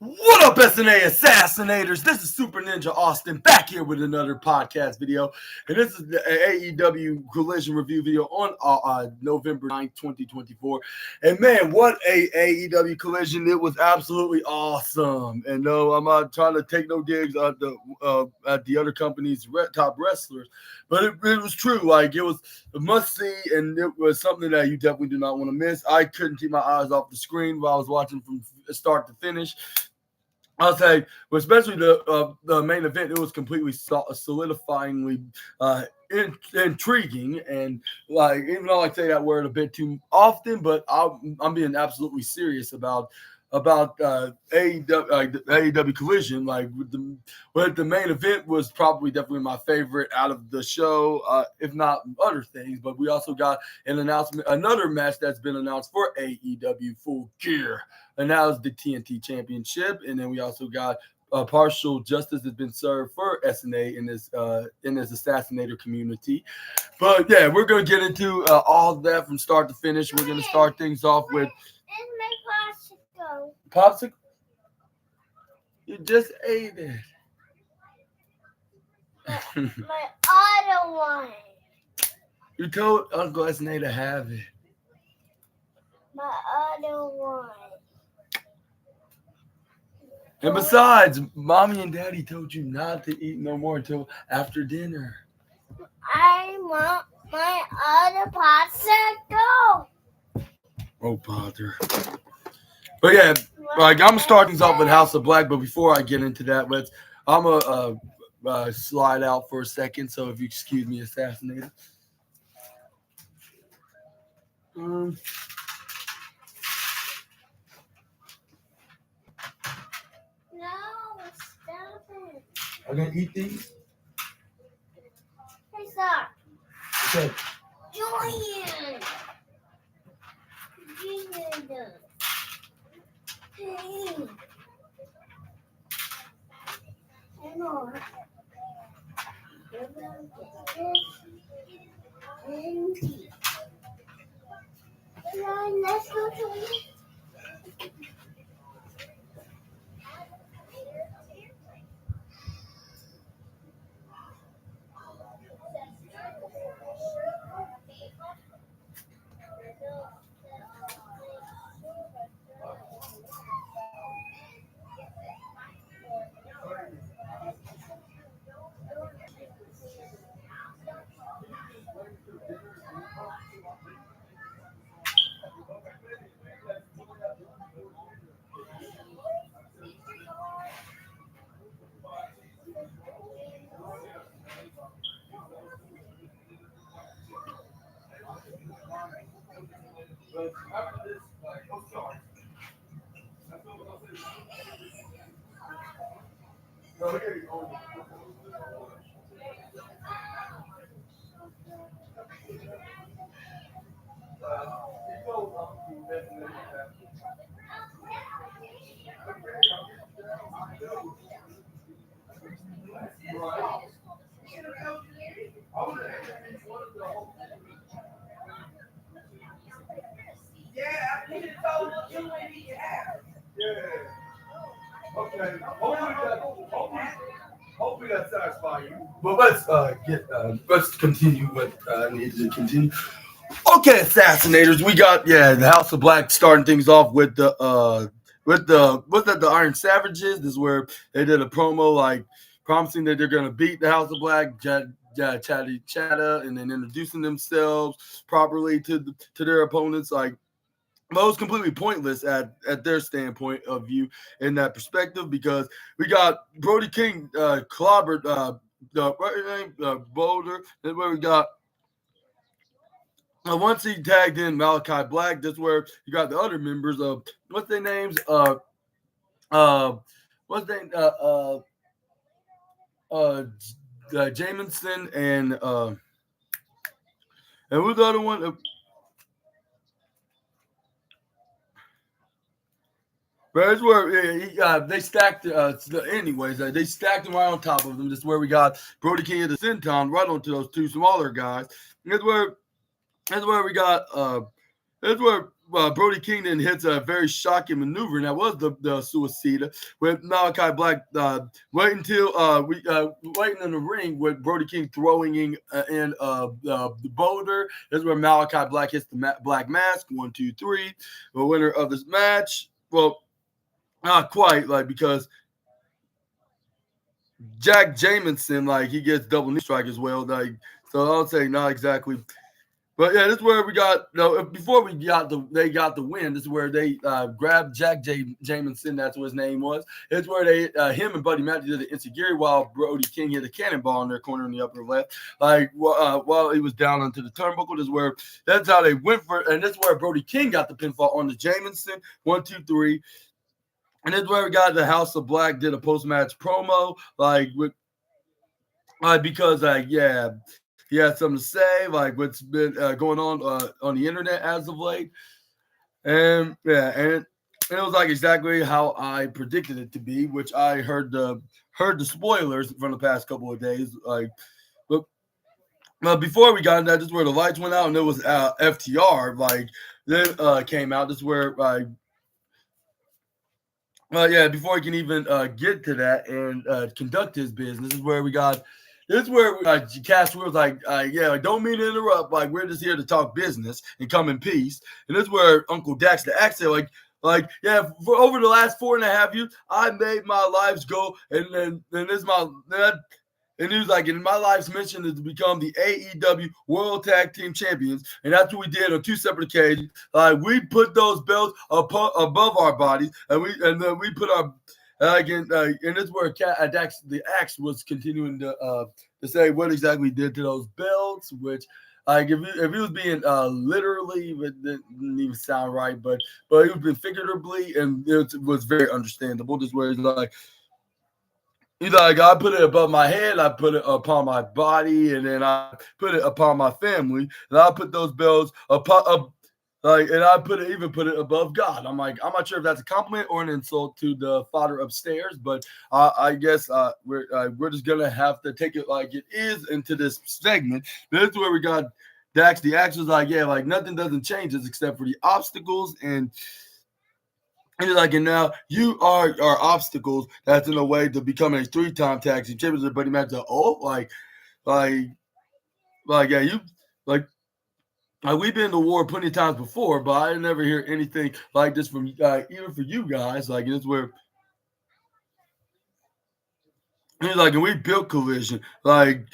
What up, SNA Assassinators? This is Super Ninja Austin back here with another podcast video. And this is the AEW Collision Review video on November 9th, 2024. And man, what a AEW Collision. It was absolutely awesome. And no, I'm not trying to take no digs at the other company's top wrestlers, but it was true. Like, it was a must-see, and it was something that you definitely do not want to miss. I couldn't keep my eyes off the screen while I was watching from start to finish. I'll say, especially the main event, it was completely solidifyingly intriguing, and like, even though I say that word a bit too often, but I'm being absolutely serious about AEW Collision. Like, with the main event was probably definitely my favorite out of the show, if not other things. But we also got an announcement, another match that's been announced for AEW Full Gear, and that was the TNT Championship. And then we also got partial justice has been served for SNA in this assassinator community. But yeah, we're gonna get into all of that from start to finish. We're gonna start things off with popsicle. You just ate it. My other one. You told Uncle SNA to have it. My other one. And besides, Mommy and Daddy told you not to eat no more until after dinner. I want my other popsicle. Oh, Potter. But yeah, like, I'm starting things off with House of Black, but before I get into that, I'm going to slide out for a second, so if you excuse me, Assassinator. No, stop it. I'm going to eat these? Hey, stop. Okay. Julian. Hey. Emma. You're going to get this. And come on, let's go to it. Okay. Hopefully that satisfies you. But let's continue what I need to continue. Okay, Assassinators, we got the House of Black starting things off with the Iron Savages. This is where they did a promo, like, promising that they're gonna beat the House of Black, chatta, and then introducing themselves properly to their opponents. Like, but it was completely pointless at their standpoint of view in that perspective, because we got Brody King clobbered Boulder. Then where we got once he tagged in Malachi Black, that's where you got the other members of what's their names? Jamison and who's the other one? But that's where they stacked. Anyways, they stacked them right on top of them. That's where we got Brody King of the Senton right onto those two smaller guys. That's where we got. That's where Brody King then hits a very shocking maneuver, and that was the suicida with Malachi Black waiting in the ring with Brody King throwing in the boulder. This is where Malachi Black hits the black mask. 1, 2, 3. The winner of this match. Well, not quite, because Jack Jamison, he gets double knee strike as well. So I'll say not exactly. But yeah, this is where we got before they got the win. This is where they grabbed Jack Jamison. That's what his name was. It's where they him and Buddy Matthews did the insecurity while Brody King hit a cannonball in their corner in the upper left, while he was down onto the turnbuckle. That's how they went for, and this is where Brody King got the pinfall on the Jamison. 1, 2, 3. And this is where we got the House of Black did a post match promo because he had something to say, what's been going on the internet as of late. And it was exactly how I predicted it to be, which I heard the spoilers from the past couple of days. But before we got into that, this is where the lights went out, and it was FTR. Then came out. This is where before he can even get to that and conduct his business, this is where we got. This is where Cass was don't mean to interrupt. We're just here to talk business and come in peace. And this is where Uncle Dax the Axe said, for over the last 4.5 years, I made my life's goal, and this is and he was and my life's mission is to become the AEW World Tag Team Champions, and that's what we did on 2 separate occasions. We put those belts above our bodies, and then we put our and this is where Dax the Axe was continuing to say what exactly he did to those belts, which if he was being literally, it didn't even sound right, but he was being figuratively, and it was very understandable. This is where he's I put it above my head, I put it upon my body, and then I put it upon my family, and I put those belts and I put it above God. I'm not sure if that's a compliment or an insult to the father upstairs, but I guess we're just gonna have to take it like it is into this segment. This is where we got Dax. The Axe was nothing doesn't change us except for the obstacles, and he's and now you are our obstacles. That's in a way to become a 3-time tag team champion. Buddy Matt's we've been to war plenty of times before, but I never hear anything like this from even for you guys. It's where he's and we built Collision, Green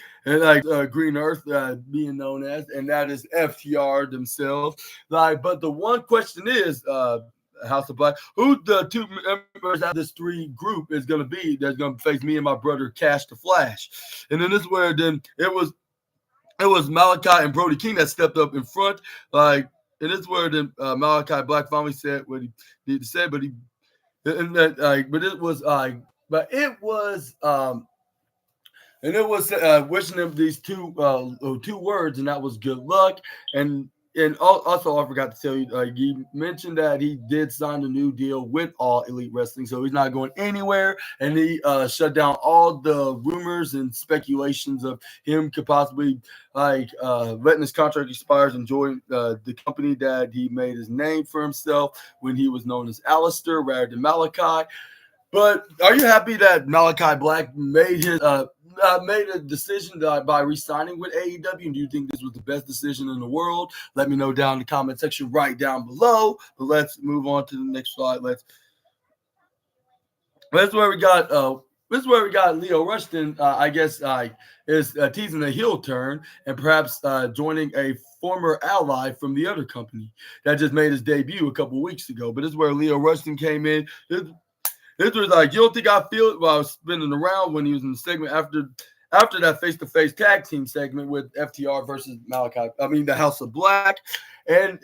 Earth being known as, and that is FTR themselves. But the one question is, House of Black, who the 2 members out of this 3 group is going to be that's going to face me and my brother Cash the Flash. And then this is where then it was Malachi and Brody King that stepped up in front. And this is where then Malachi Black finally said what he needed to say, but it was wishing them these two words, and that was good luck. And also, I forgot to tell you, you mentioned that he did sign a new deal with All Elite Wrestling, so he's not going anywhere. And he shut down all the rumors and speculations of him could possibly letting his contract expires and join the company that he made his name for himself when he was known as Alistair rather than Malachi. But are you happy that Malachi Black made a decision by re-signing with AEW? And do you think this was the best decision in the world? Let me know down in the comment section right down below. But let's move on to the next slide. That's where we got. This is where we got Leo Rushton. I guess is teasing a heel turn and perhaps joining a former ally from the other company that just made his debut a couple weeks ago. But this is where Leo Rushton came in. It was you don't think I feel it while I was spinning around when he was in the segment after that face-to-face tag team segment with FTR versus the House of Black. And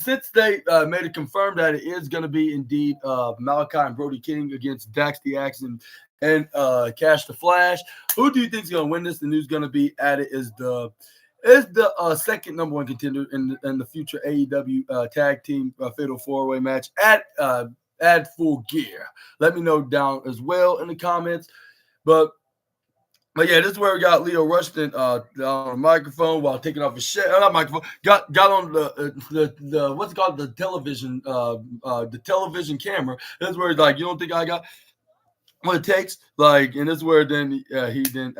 since they made it confirmed that it is going to be indeed Malachi and Brody King against Dax the Axe and Cash the Flash, who do you think is going to win this? And who's going to be at it is the second number 1 contender in the future AEW tag team fatal 4-way match at Full Gear. Let me know down as well in the comments. But But yeah, this is where we got Leo Rushton on a microphone while taking off his shirt. Not microphone. Got on the what's it called, the television camera. This is where he's like, you don't think I got what it takes? Like, and this is where then he then.